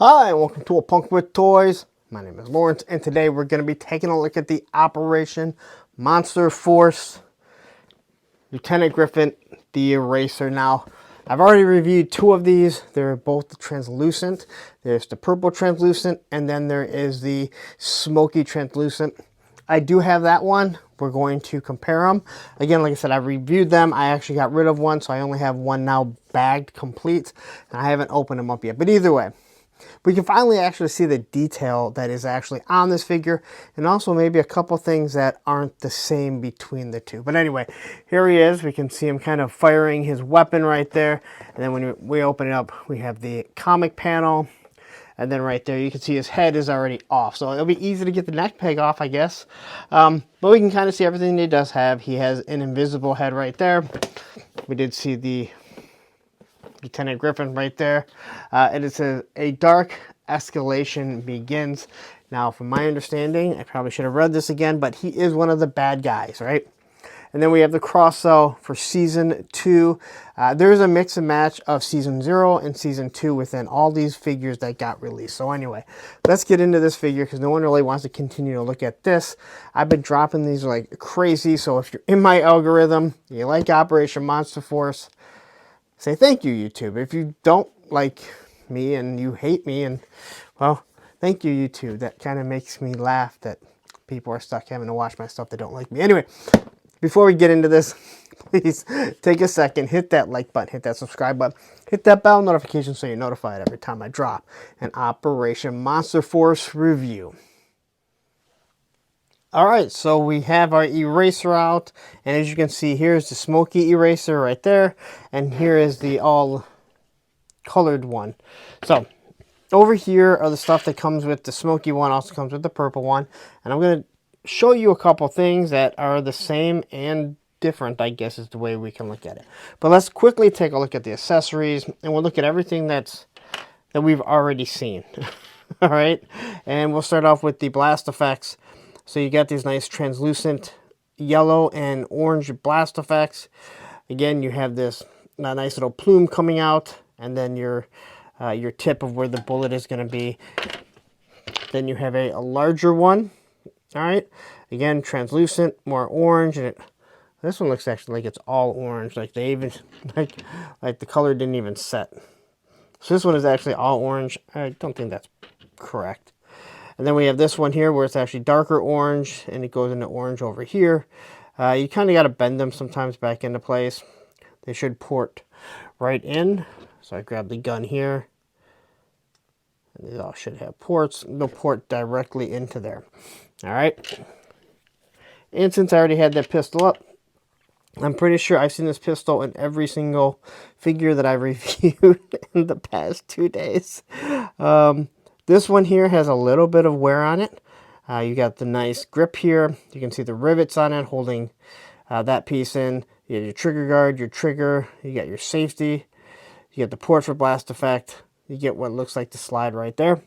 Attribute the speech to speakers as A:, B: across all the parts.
A: Hi, and welcome to A Punk with Toys. My name is Lawrence, and today we're going to be taking a look at the Operation Monster Force Lieutenant Griffin, the Eraser. Now, I've already reviewed two of these. They're both translucent. There's the purple translucent, and then there is the smoky translucent. I do have that one. We're going to compare them. Again, like I said, I reviewed them. I actually got rid of one, so I only have one now bagged complete, and I haven't opened them up yet. But either way, we can finally actually see the detail that is actually on this figure, and also maybe a couple things that aren't the same between the two. But anyway, here he is. We can see him kind of firing his weapon right there. And then when we open it up, we have the comic panel. And then right there, you can see his head is already off. So it'll be easy to get the neck peg off, I guess. But we can kind of see everything that he does have. He has an invisible head right there. We did see the Lieutenant Griffin right there. And it says, a dark escalation begins. Now, from my understanding, I probably should have read this again, but he is one of the bad guys, right? And then we have the cross-sell for Season 2. There's a mix and match of Season 0 and Season 2 within all these figures that got released. So anyway, let's get into this figure because no one really wants to continue to look at this. I've been dropping these like crazy, so if you're in my algorithm, you like Operation Monster Force, say thank you, YouTube. If you don't like me and you hate me, and well, thank you, YouTube. That kind of makes me laugh that people are stuck having to watch my stuff that don't like me. Anyway, before we get into this, please take a second, hit that like button, hit that subscribe button, hit that bell notification so you're notified every time I drop an Operation Monster Force review. Alright, so we have our eraser out, and as you can see, here's the smoky eraser right there, and here is the all colored one. So, over here are the stuff that comes with the smoky one, also comes with the purple one, and I'm going to show you a couple things that are the same and different, I guess is the way we can look at it. But let's quickly take a look at the accessories, and we'll look at everything that we've already seen. Alright, and we'll start off with the blast effects. So you got these nice translucent yellow and orange blast effects. Again, you have this nice little plume coming out, and then your tip of where the bullet is going to be. Then you have a larger one. All right, again, translucent, more orange, and this one looks actually like it's all orange. Like they even like the color didn't even set. So this one is actually all orange. I don't think that's correct. And then we have this one here where it's actually darker orange, and it goes into orange over here. You kind of got to bend them sometimes back into place. They should port right in. So I grab the gun here. And these all should have ports. They'll port directly into there. All right. And since I already had that pistol up, I'm pretty sure I've seen this pistol in every single figure that I reviewed in the past 2 days. This one here has a little bit of wear on it. You got the nice grip here. You can see the rivets on it holding that piece in. You got your trigger guard, your trigger. You got your safety. You get the port for blast effect. You get what looks like the slide right there.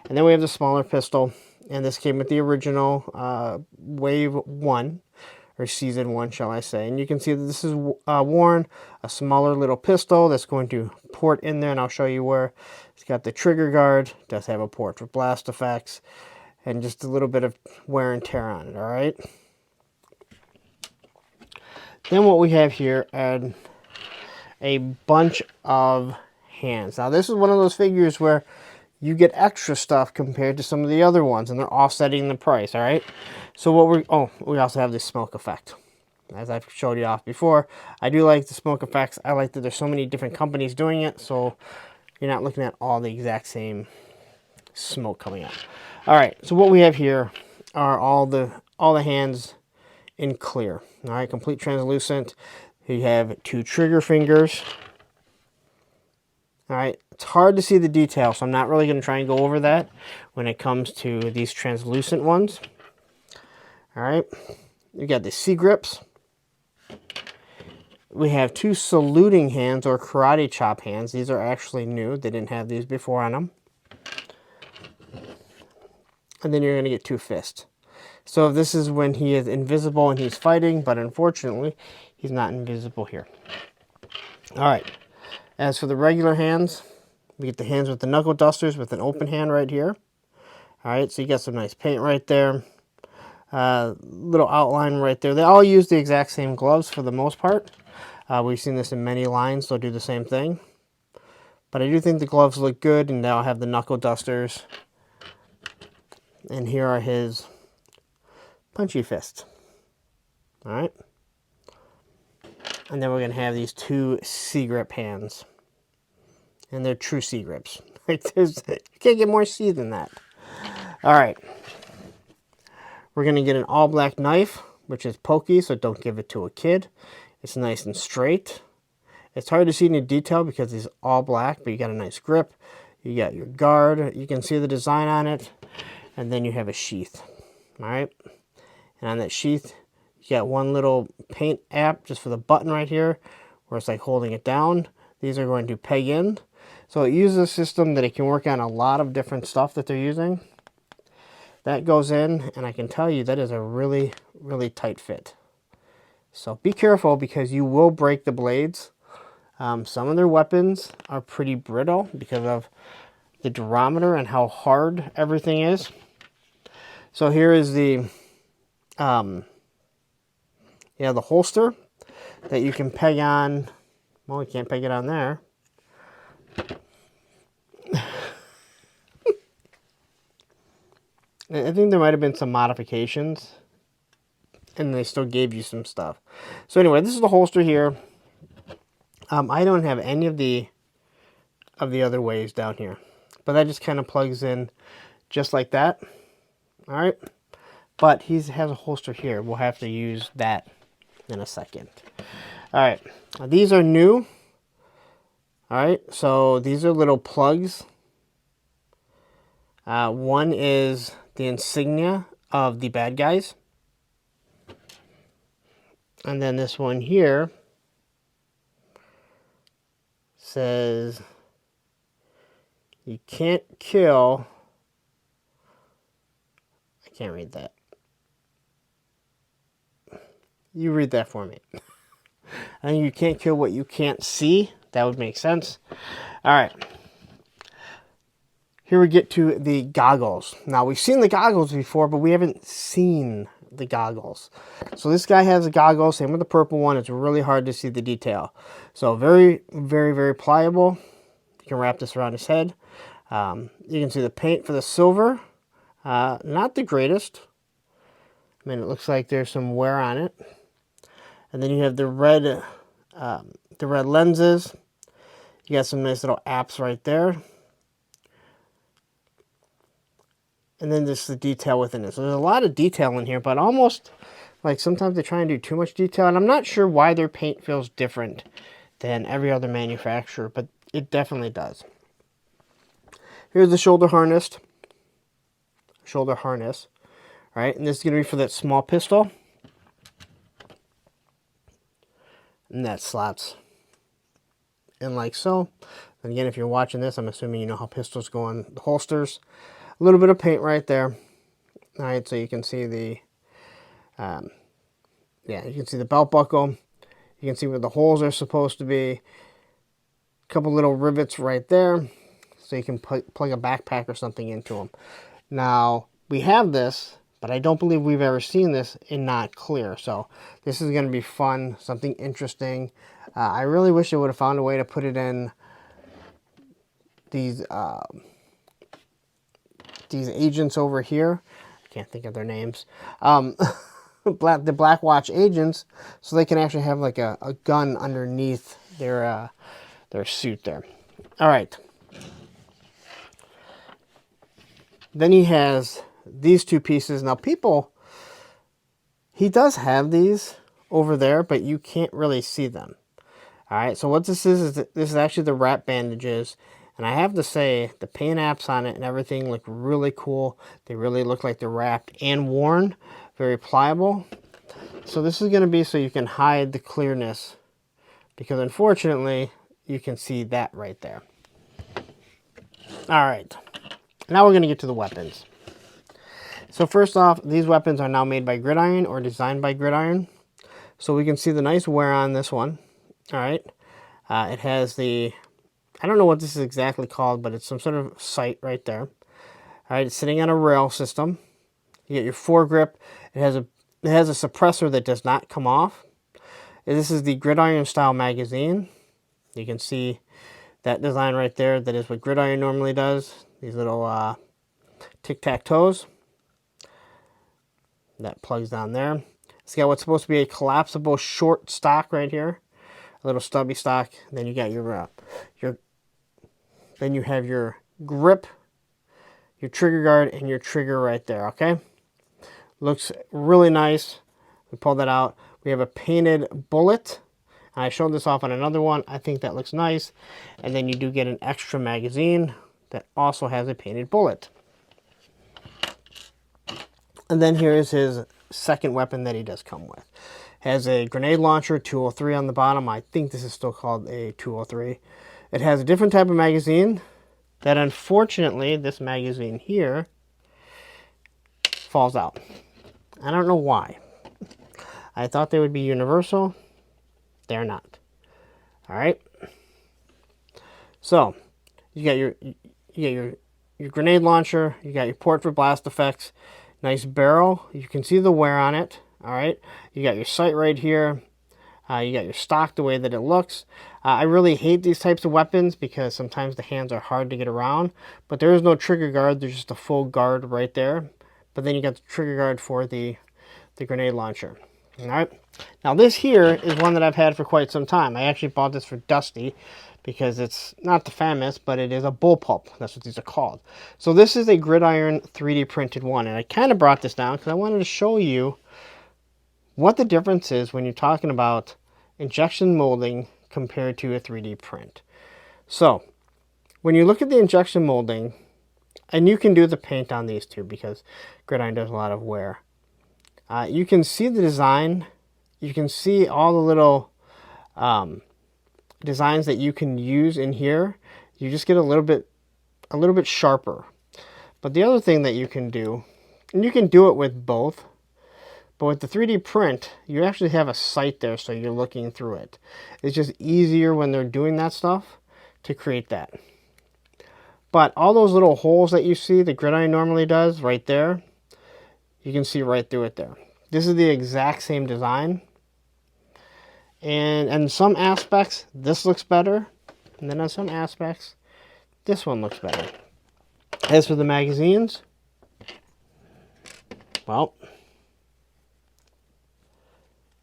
A: And then we have the smaller pistol. And this came with the original Wave 1, or Season 1, shall I say. And you can see that this is worn, a smaller little pistol that's going to port in there, and I'll show you where. It's got the trigger guard, does have a port for blast effects, and just a little bit of wear and tear on it, all right? Then what we have here are a bunch of hands. Now this is one of those figures where you get extra stuff compared to some of the other ones, and they're offsetting the price, all right? So what we also have this smoke effect. As I've showed you off before, I do like the smoke effects. I like that there's so many different companies doing it, so you're not looking at all the exact same smoke coming out. All right, so what we have here are all the hands in clear. All right, complete translucent. You have 2 trigger fingers. All right, it's hard to see the detail, so I'm not really going to try and go over that when it comes to these translucent ones. All right, you got the C-grips. We have 2 saluting hands or karate chop hands. These are actually new. They didn't have these before on them. And then you're going to get 2 fists. So this is when he is invisible and he's fighting, but unfortunately, he's not invisible here. All right. As for the regular hands, We get the hands with the knuckle dusters with an open hand right here. All right, so you got some nice paint right there. Little outline right there. They all use the exact same gloves for the most part. We've seen this in many lines. They'll do the same thing. But I do think the gloves look good, and they'll have the knuckle dusters. And here are his punchy fists. All right. And then we're going to have these two C-grip hands. And they're true C-grips. You can't get more C than that. All right. We're going to get an all-black knife, which is pokey, so don't give it to a kid. It's nice and straight. It's hard to see any detail because it's all black, but you got a nice grip. You got your guard. You can see the design on it. And then you have a sheath. All right. And on that sheath, you got one little paint app just for the button right here, where it's like holding it down. These are going to peg in. So it uses a system that it can work on a lot of different stuff that they're using. That goes in, and I can tell you that is a really, really tight fit. So be careful because you will break the blades. Some of their weapons are pretty brittle because of the durometer and how hard everything is. So here is the the holster that you can peg on. Well, you can't peg it on there. I think there might have been some modifications, and they still gave you some stuff. So anyway, this is the holster here. I don't have any of the other ways down here, but that just kind of plugs in just like that. All right, but he has a holster here. We'll have to use that in a second. All right, these are new. All right, so these are little plugs. One is the insignia of the bad guys. And then this one here says, you can't kill, I can't read that. You read that for me. I think you can't kill what you can't see. That would make sense. All right. Here we get to the goggles. Now, we've seen the goggles before, but we haven't seen the goggles. So this guy has a goggle, same with the purple one. It's really hard to see the detail. So very, very, very pliable. You can wrap this around his head. You can see the paint for the silver. Not the greatest. I mean, it looks like there's some wear on it. And then you have the red lenses. You got some nice little apps right there. And then just the detail within it. So there's a lot of detail in here, but almost like sometimes they try and do too much detail. And I'm not sure why their paint feels different than every other manufacturer, but it definitely does. Here's the shoulder harness. All right, and this is going to be for that small pistol. And that slots in like so. And again, if you're watching this, I'm assuming you know how pistols go on the holsters. A little bit of paint right there. All right, so you can see the, you can see the belt buckle. You can see where the holes are supposed to be. A couple little rivets right there, so you can plug a backpack or something into them. Now, we have this, but I don't believe we've ever seen this in not clear. So this is going to be fun, something interesting. I really wish they would have found a way to put it in these agents over here. I can't think of their names. The Black Watch agents, so they can actually have like a gun underneath their suit there. All right. Then he has these two pieces. Now he does have these over there, but you can't really see them. All right, so what this is actually the wrap bandages. And I have to say, the paint apps on it and everything look really cool. They really look like they're wrapped and worn. Very pliable. So this is going to be so you can hide the clearness. Because unfortunately, you can see that right there. All right. Now we're going to get to the weapons. So first off, these weapons are now made by Gridiron or designed by Gridiron. So we can see the nice wear on this one. All right. It has the I don't know what this is exactly called, but it's some sort of sight right there. All right, it's sitting on a rail system. You get your foregrip. It has a suppressor that does not come off. And this is the Gridiron style magazine. You can see that design right there. That is what Gridiron normally does. These little tic-tac-toes. That plugs down there. It's got what's supposed to be a collapsible short stock right here. A little stubby stock. Then you got then you have your grip, your trigger guard, and your trigger right there, okay? Looks really nice. We pull that out. We have a painted bullet. And I showed this off on another one. I think that looks nice. And then you do get an extra magazine that also has a painted bullet. And then here is his second weapon that he does come with. Has a grenade launcher, 203 on the bottom. I think this is still called a 203. It has a different type of magazine that, unfortunately, this magazine here falls out. I don't know why. I thought they would be universal. They're not. All right. So you got your grenade launcher. You got your port for blast effects. Nice barrel. You can see the wear on it. All right. You got your sight right here. You got your stock the way that it looks. I really hate these types of weapons because sometimes the hands are hard to get around. But there is no trigger guard. There's just a full guard right there. But then you got the trigger guard for the grenade launcher. All right. Now this here is one that I've had for quite some time. I actually bought this for Dusty because it's not the famous, but it is a bullpup. That's what these are called. So this is a Gridiron 3D printed one. And I kind of brought this down because I wanted to show you what the difference is when you're talking about injection molding compared to a 3D print. So when you look at the injection molding, and you can do the paint on these too because Gridiron does a lot of wear. You can see the design. You can see all the little designs that you can use in here. You just get a little bit sharper. But the other thing that you can do, and you can do it with both, but with the 3D print, you actually have a sight there so you're looking through it. It's just easier when they're doing that stuff to create that. But all those little holes that you see that Gridiron normally does right there, you can see right through it there. This is the exact same design. And in some aspects, this looks better. And then on some aspects, this one looks better. As for the magazines, well,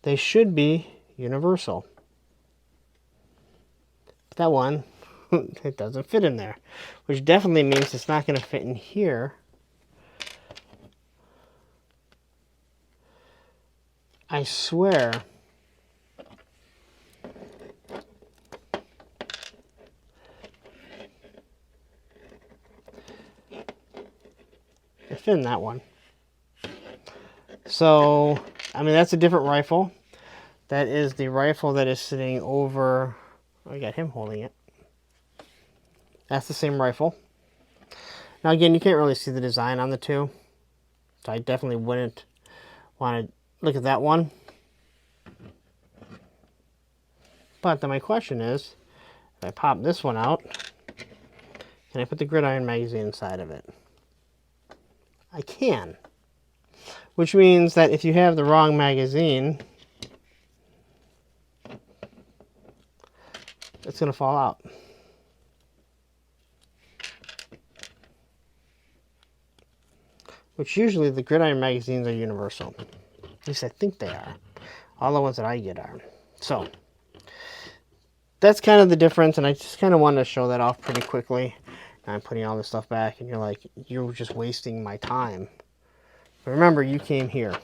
A: they should be universal. But that one, it doesn't fit in there. Which definitely means it's not going to fit in here. I swear. It fit in that one. So, I mean, that's a different rifle. That is the rifle that is sitting over... Oh, I got him holding it. That's the same rifle. Now, again, you can't really see the design on the two. So I definitely wouldn't want to look at that one. But then my question is, if I pop this one out, can I put the Gridiron magazine inside of it? I can. Which means that if you have the wrong magazine, it's going to fall out. Which usually the Gridiron magazines are universal. At least I think they are. All the ones that I get are. So, that's kind of the difference, and I just kind of wanted to show that off pretty quickly. And I'm putting all this stuff back, and you're like, you're just wasting my time. But remember, you came here.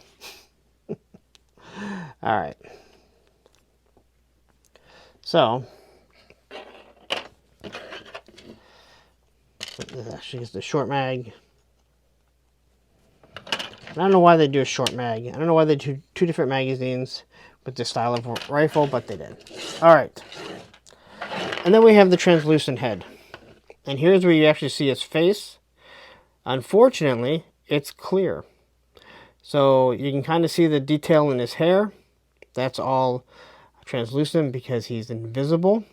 A: Alright. So, this actually is the short mag. I don't know why they do a short mag. I don't know why they do two different magazines with this style of rifle, but they did. Alright. And then we have the translucent head. And here's where you actually see its face. Unfortunately, it's clear. So you can kind of see the detail in his hair. That's all translucent because he's invisible.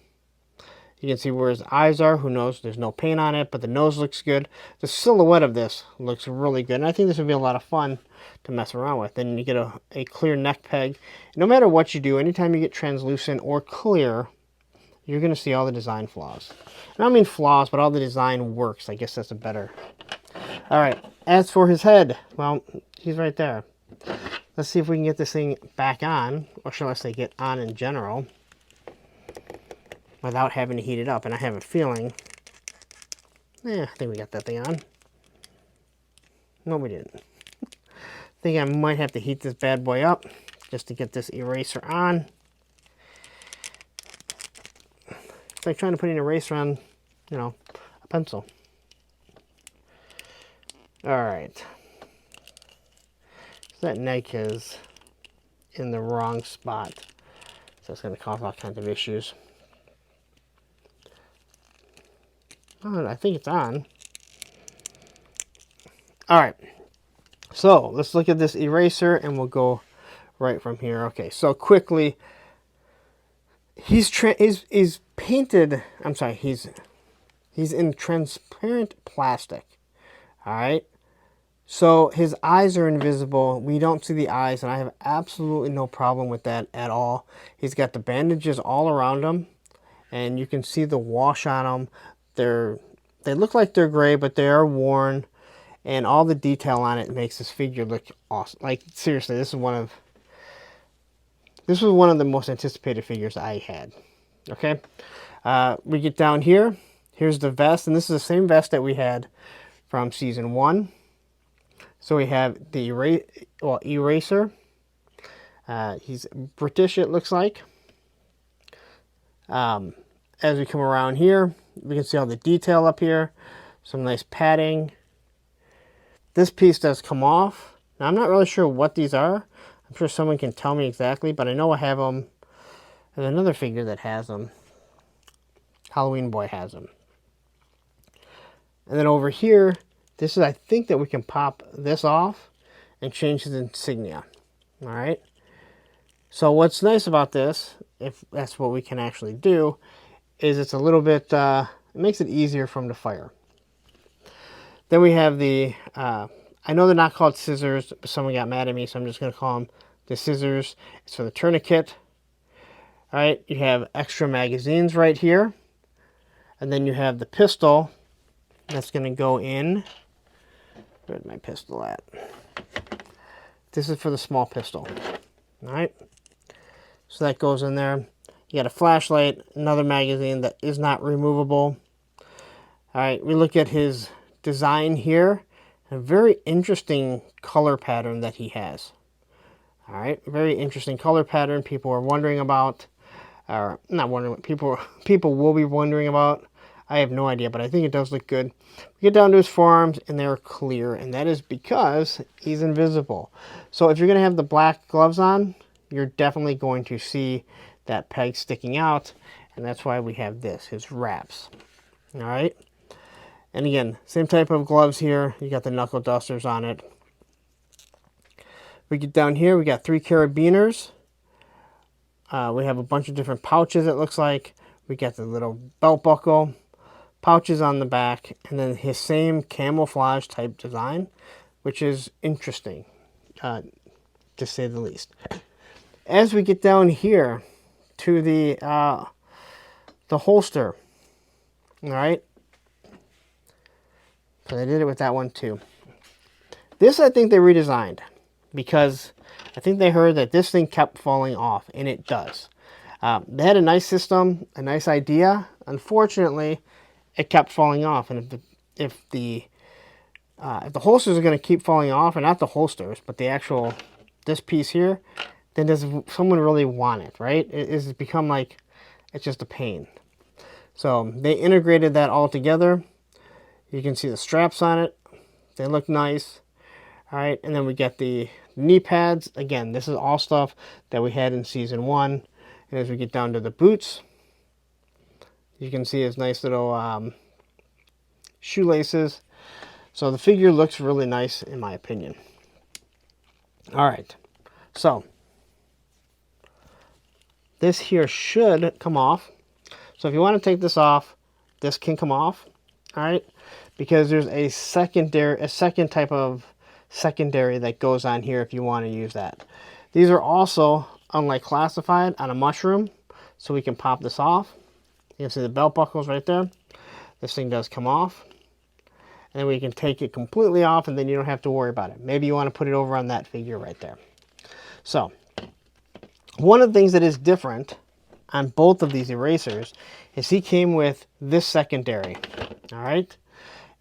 A: You can see where his eyes are. Who knows? There's no paint on it, but the nose looks good. The silhouette of this looks really good, and I think this would be a lot of fun to mess around with. Then you get a clear neck peg. No matter what you do, anytime you get translucent or clear, you're going to see all the design flaws. I don't mean flaws, but all the design works. I guess that's a better... All right, as for his head, well, he's right there. Let's see if we can get this thing back on, or shall I say get on in general, without having to heat it up. And I have a feeling, I think we got that thing on. No, we didn't. I think I might have to heat this bad boy up just to get this eraser on. It's like trying to put an eraser on, you know, a pencil. All right. So that neck is in the wrong spot. So it's going to cause all kinds of issues. Oh, I think it's on. All right. So let's look at this eraser and we'll go right from here. Okay, so quickly, he's painted, I'm sorry, he's in transparent plastic. All right. So his eyes are invisible. We don't see the eyes, and I have absolutely no problem with that at all. He's got the bandages all around him, and you can see the wash on them. They look like they're gray, but they are worn, and all the detail on it makes this figure look awesome. Like, seriously, this was one of the most anticipated figures I had. Okay, we get down here. Here's the vest, and this is the same vest that we had from season 1. So we have the eraser. He's British, it looks like. As we come around here, we can see all the detail up here. Some nice padding. This piece does come off. Now, I'm not really sure what these are. I'm sure someone can tell me exactly, but I know I have them. There's another figure that has them. Halloween Boy has them. And then over here, this is, I think that we can pop this off and change his insignia. All right. So what's nice about this, if that's what we can actually do, is it's a little bit, it makes it easier for him to fire. Then we have the, I know they're not called scissors, but someone got mad at me, so I'm just going to call them the scissors. It's for the tourniquet. All right. You have extra magazines right here. And then you have the pistol that's going to go in. Where's my pistol at? This is for the small pistol. All right. So that goes in there. You got a flashlight, another magazine that is not removable. All right. We look at his design here. A very interesting color pattern that he has. All right. Very interesting color pattern. People are wondering about, or not wondering, people will be wondering about. I have no idea, but I think it does look good. We get down to his forearms, and they're clear, and that is because he's invisible. So if you're going to have the black gloves on, you're definitely going to see that peg sticking out, and that's why we have this, his wraps. All right? And again, same type of gloves here. You got the knuckle dusters on it. We get down here, we got 3 carabiners. We have a bunch of different pouches, it looks like. We got the little belt buckle. Pouches on the back, and then his same camouflage type design, which is interesting, to say the least. As we get down here to the holster, all right, so they did it with that one too. This I think they redesigned because I think they heard that this thing kept falling off, and it does. They had a nice system, a nice idea. Unfortunately, it kept falling off, and if the holsters are going to keep falling off, and not the holsters, but the actual, this piece here, then does someone really want it, right? It's become like, it's just a pain. So they integrated that all together. You can see the straps on it. They look nice. All right, and then we get the knee pads. Again, this is all stuff that we had in season 1. And as we get down to the boots, you can see his nice little shoelaces. So the figure looks really nice, in my opinion. All right, so this here should come off. So if you want to take this off, this can come off, all right? Because there's a second type of secondary that goes on here if you want to use that. These are also, unlike classified, on a mushroom, so we can pop this off. You can see the belt buckles right there. This thing does come off. And then we can take it completely off, and then you don't have to worry about it. Maybe you want to put it over on that figure right there. So, one of the things that is different on both of these erasers is he came with this secondary. All right?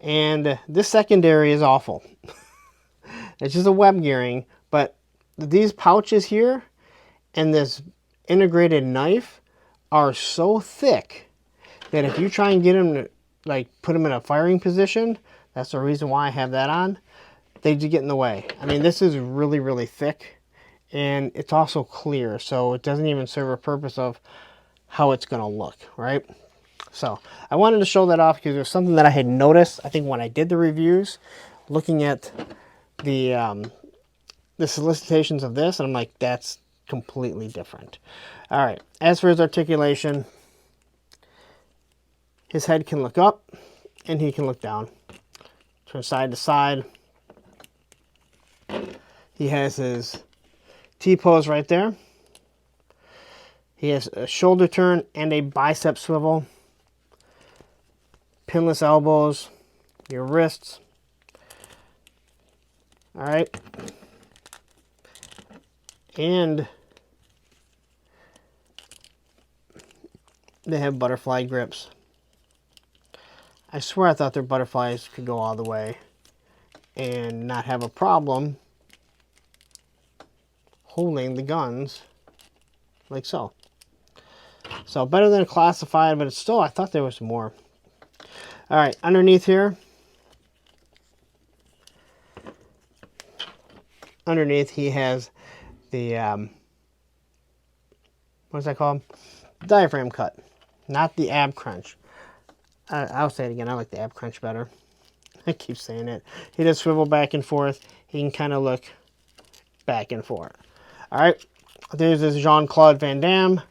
A: And this secondary is awful. It's just a web gearing, but these pouches here and this integrated knife are so thick that if you try and get them to, like, put them in a firing position, that's the reason why I have that on, they do get in the way. I mean, this is really, really thick, and it's also clear, so it doesn't even serve a purpose of how it's going to look, right? So I wanted to show that off because there's something that I had noticed, I think, when I did the reviews, looking at the solicitations of this, and I'm like, that's completely different. All right, as for his articulation, his head can look up and he can look down, turn side to side. He has his T-pose right there. He has a shoulder turn and a bicep swivel, pinless elbows, your wrists. All right. And they have butterfly grips. I swear I thought their butterflies could go all the way and not have a problem holding the guns like so. So better than a classified, but it's still, I thought there was more. All right, underneath here, he has the, what's that called? Diaphragm cut, not the ab crunch. I'll say it again, I like the ab crunch better. I keep saying it. He does swivel back and forth. He can kind of look back and forth. All right, there's this Jean-Claude Van Damme.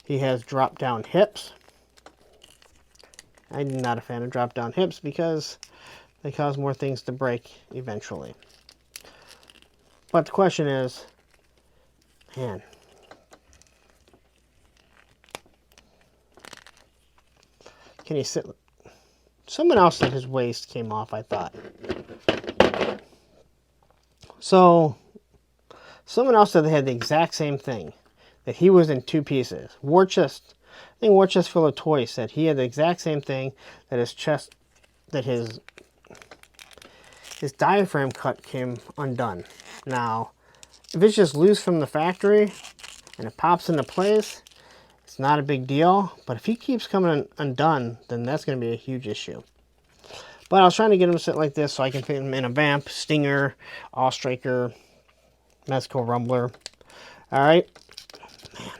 A: He has drop-down hips. I'm not a fan of drop-down hips because they cause more things to break eventually. But the question is, man, can he sit? Someone else said his waist came off, I thought. So, someone else said they had the exact same thing, that he was in two pieces. Warchest, I think Warchest Full of Toys said he had the exact same thing, that his chest, that his diaphragm cut came undone. Now, if it's just loose from the factory and it pops into place, it's not a big deal. But if he keeps coming undone, then that's going to be a huge issue. But I was trying to get him to sit like this so I can fit him in a Vamp, Stinger, All-Striker, Mezco Rumbler. All right. Man,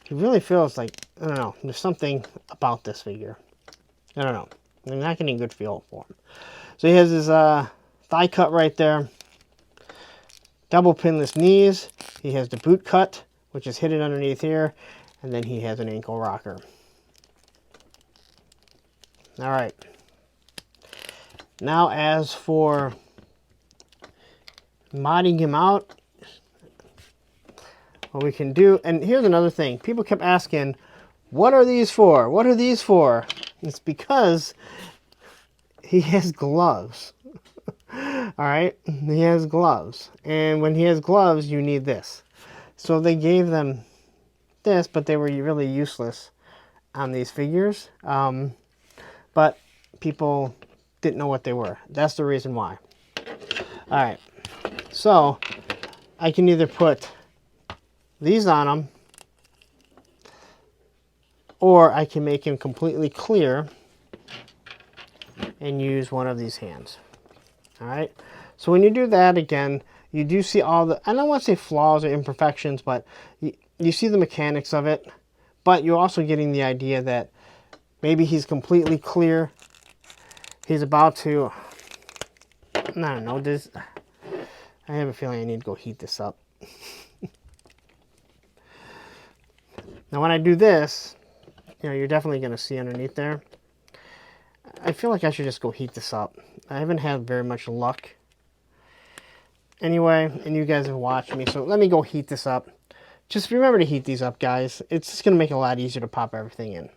A: he really feels like, I don't know, there's something about this figure. I don't know. I'm not getting a good feel for him. So he has his thigh cut right there. Double pinless knees. He has the boot cut, which is hidden underneath here. And then he has an ankle rocker. All right. Now as for modding him out, what we can do, and here's another thing. People kept asking, what are these for? What are these for? It's because he has gloves. All right, he has gloves. And when he has gloves, you need this. So they gave them this, but they were really useless on these figures. But people didn't know what they were. That's the reason why. All right, so I can either put these on him, or I can make him completely clear and use one of these hands. All right, so when you do that, again, you do see all the, I don't want to say flaws or imperfections, but you see the mechanics of it, but you're also getting the idea that maybe he's completely clear. He's about to, I don't know, this, I have a feeling I need to go heat this up. Now when I do this, you know, you're definitely going to see underneath there. I feel like I should just go heat this up. I haven't had very much luck anyway, and you guys have watched me, so let me go heat this up. Just remember to heat these up, guys. It's just going to make it a lot easier to pop everything in.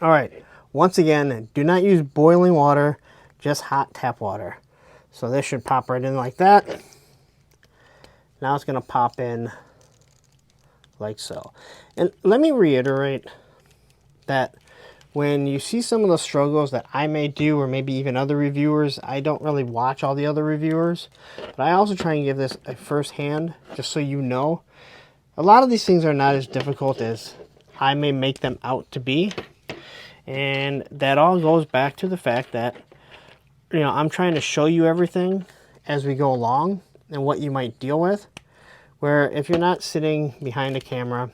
A: All right, once again, do not use boiling water, just hot tap water. So this should pop right in like that. Now it's going to pop in like so. And let me reiterate that when you see some of the struggles that I may do, or maybe even other reviewers, I don't really watch all the other reviewers, but I also try and give this a first hand, just so you know. A lot of these things are not as difficult as I may make them out to be. And that all goes back to the fact that, you know, I'm trying to show you everything as we go along and what you might deal with. Where if you're not sitting behind a camera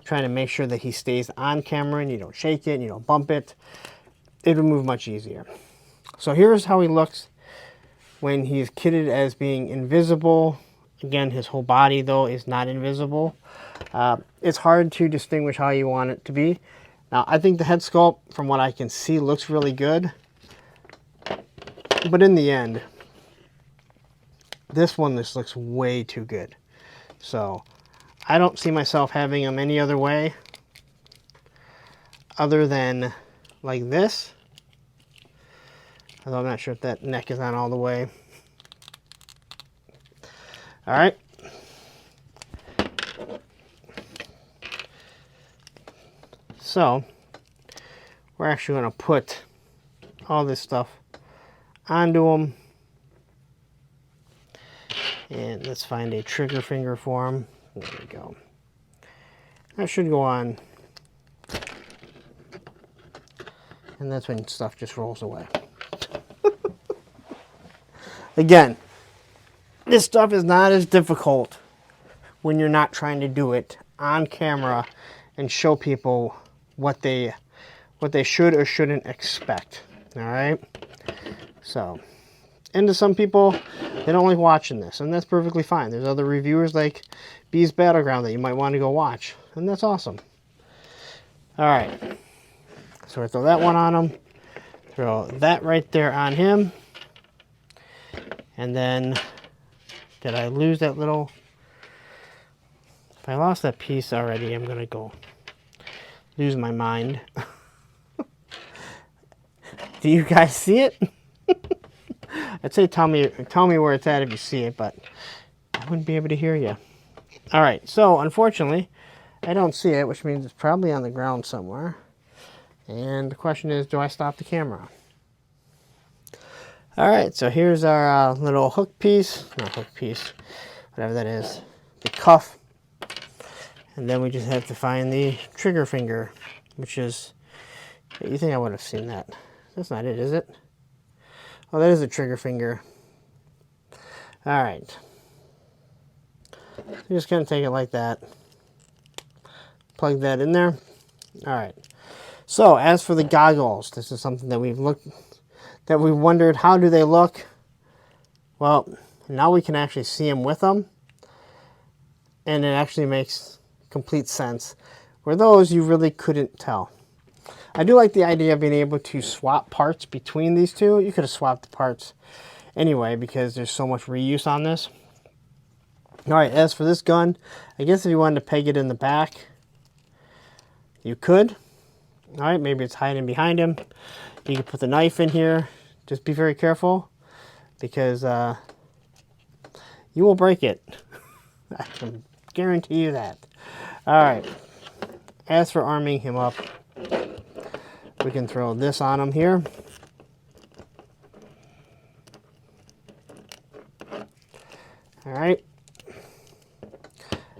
A: trying to make sure that he stays on camera and you don't shake it and you don't bump it, it'll move much easier. So here's how he looks when he's kitted as being invisible. Again, his whole body though is not invisible. It's hard to distinguish how you want it to be. Now I think the head sculpt, from what I can see, looks really good. But in the end, this one just looks way too good. So I don't see myself having them any other way other than like this. Although I'm not sure if that neck is on all the way. All right. So we're actually going to put all this stuff onto them. And let's find a trigger finger for him. There we go. That should go on. And that's when stuff just rolls away. Again, this stuff is not as difficult when you're not trying to do it on camera and show people what they should or shouldn't expect. All right? So, and to some people, they don't like watching this, and that's perfectly fine. There's other reviewers like Bees Battleground that you might want to go watch, and that's awesome. All right, so we throw that one on him, throw that right there on him, and then, did I lose that little? If I lost that piece already, I'm gonna go lose my mind. Do you guys see it? I'd say tell me where it's at if you see it, but I wouldn't be able to hear you. All right, so unfortunately, I don't see it, which means it's probably on the ground somewhere. And the question is, do I stop the camera? All right, so here's our little hook piece, not hook piece, whatever that is, the cuff. And then we just have to find the trigger finger, which is, you think I would have seen that. That's not it, is it? Oh, that is a trigger finger. All right. So you're just going to take it like that. Plug that in there. All right. So as for the goggles, this is something that we've wondered, how do they look? Well, now we can actually see them with them. And it actually makes complete sense. Where those, you really couldn't tell. I do like the idea of being able to swap parts between these two. You could have swapped the parts anyway because there's so much reuse on this. All right, as for this gun, I guess if you wanted to peg it in the back, you could. All right, maybe it's hiding behind him. You could put the knife in here. Just be very careful because you will break it. I can guarantee you that. All right, as for arming him up, we can throw this on him here. All right.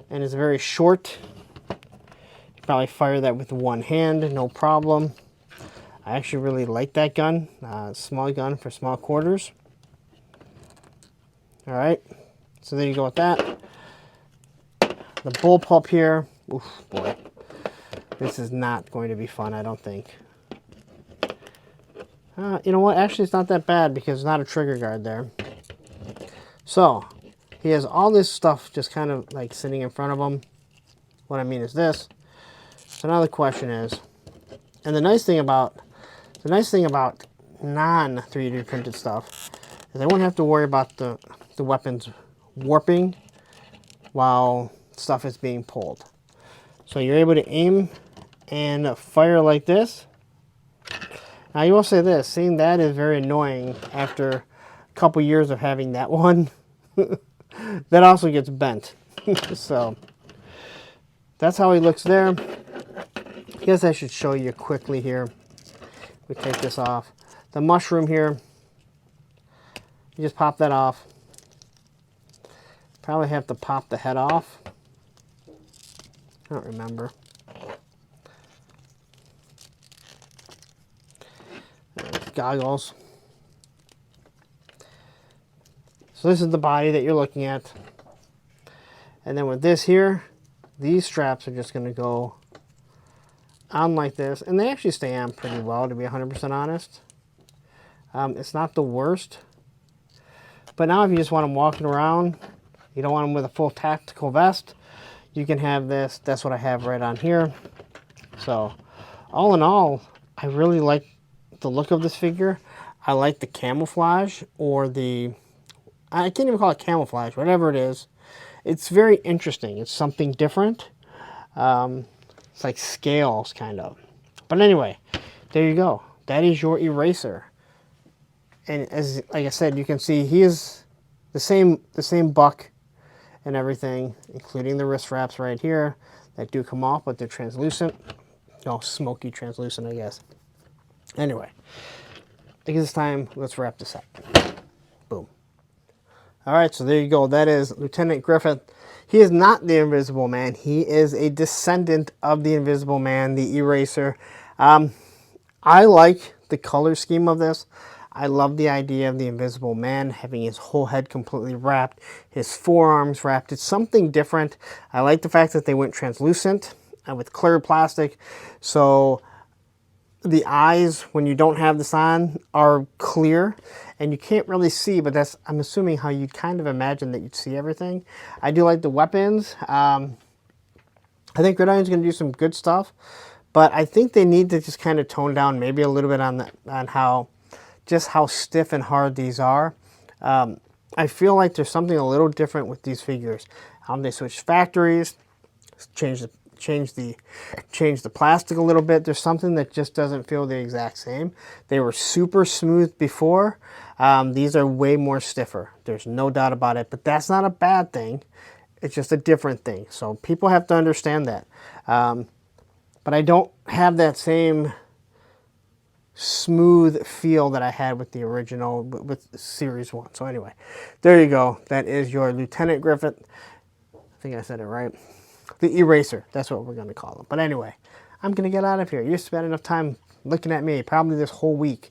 A: And it's very short. You probably fire that with one hand, no problem. I actually really like that gun. Small gun for small quarters. All right. So there you go with that. The bullpup here. Oof, boy. This is not going to be fun, I don't think. You know what? Actually, it's not that bad because there's not a trigger guard there. So, he has all this stuff just kind of like sitting in front of him. What I mean is this. So now the question is, and the nice thing about non 3D printed stuff is I won't have to worry about the weapons warping while stuff is being pulled. So you're able to aim and fire like this. Now you will say this, seeing that is very annoying after a couple years of having that one. That also gets bent. So that's how he looks there. I guess I should show you quickly here. We take this off. The mushroom here, you just pop that off. Probably have to pop the head off. I don't remember. Goggles. So this is the body that you're looking at. And then with this here, these straps are just going to go on like this. And they actually stay on pretty well, to be 100% honest. It's not the worst. But now if you just want them walking around, you don't want them with a full tactical vest, you can have this. That's what I have right on here. So all in all, I really like the look of this figure. I like the camouflage, or the, I can't even call it camouflage, whatever it is. It's very interesting. It's something different. It's like scales, kind of. But anyway, there you go. That is your eraser. And as like I said, you can see he is the same buck and everything, including the wrist wraps right here that do come off, but they're translucent. No, smoky translucent, I guess. Anyway, I think it's time. Let's wrap this up. Boom. All right, so there you go. That is Lieutenant Griffith. He is not the Invisible Man. He is a descendant of the Invisible Man, the eraser. I like the color scheme of this. I love the idea of the Invisible Man having his whole head completely wrapped, his forearms wrapped. It's something different. I like the fact that they went translucent with clear plastic. So the eyes, when you don't have this on, are clear and you can't really see, but that's, I'm assuming, how you'd kind of imagine that you'd see everything. I do like the weapons. I think Gridiron's going to do some good stuff, but I think they need to just kind of tone down maybe a little bit on how stiff and hard these are. I feel like there's something a little different with these figures. They switched factories, changed the plastic a little bit. There's something that just doesn't feel the exact same. They were super smooth before. These are way more stiffer. There's no doubt about it, but that's not a bad thing. It's just a different thing. So people have to understand that. But I don't have that same smooth feel that I had with the original, with Series 1. So anyway, there you go. That is your Lieutenant Griffith. I think I said it right. The eraser. That's what we're going to call him. But anyway, I'm going to get out of here. You spent enough time looking at me, probably this whole week.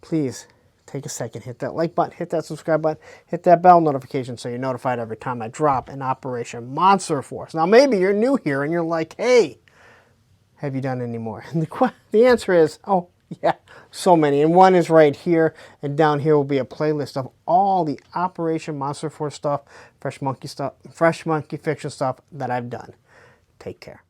A: Please take a second, hit that like button, hit that subscribe button, hit that bell notification so you're notified every time I drop an Operation Monster Force. Now maybe you're new here and you're like, hey, have you done any more? And the answer is, oh, yeah, so many. And one is right here, and down here will be a playlist of all the Operation Monster Force stuff, Fresh Monkey Fiction stuff that I've done. Take care.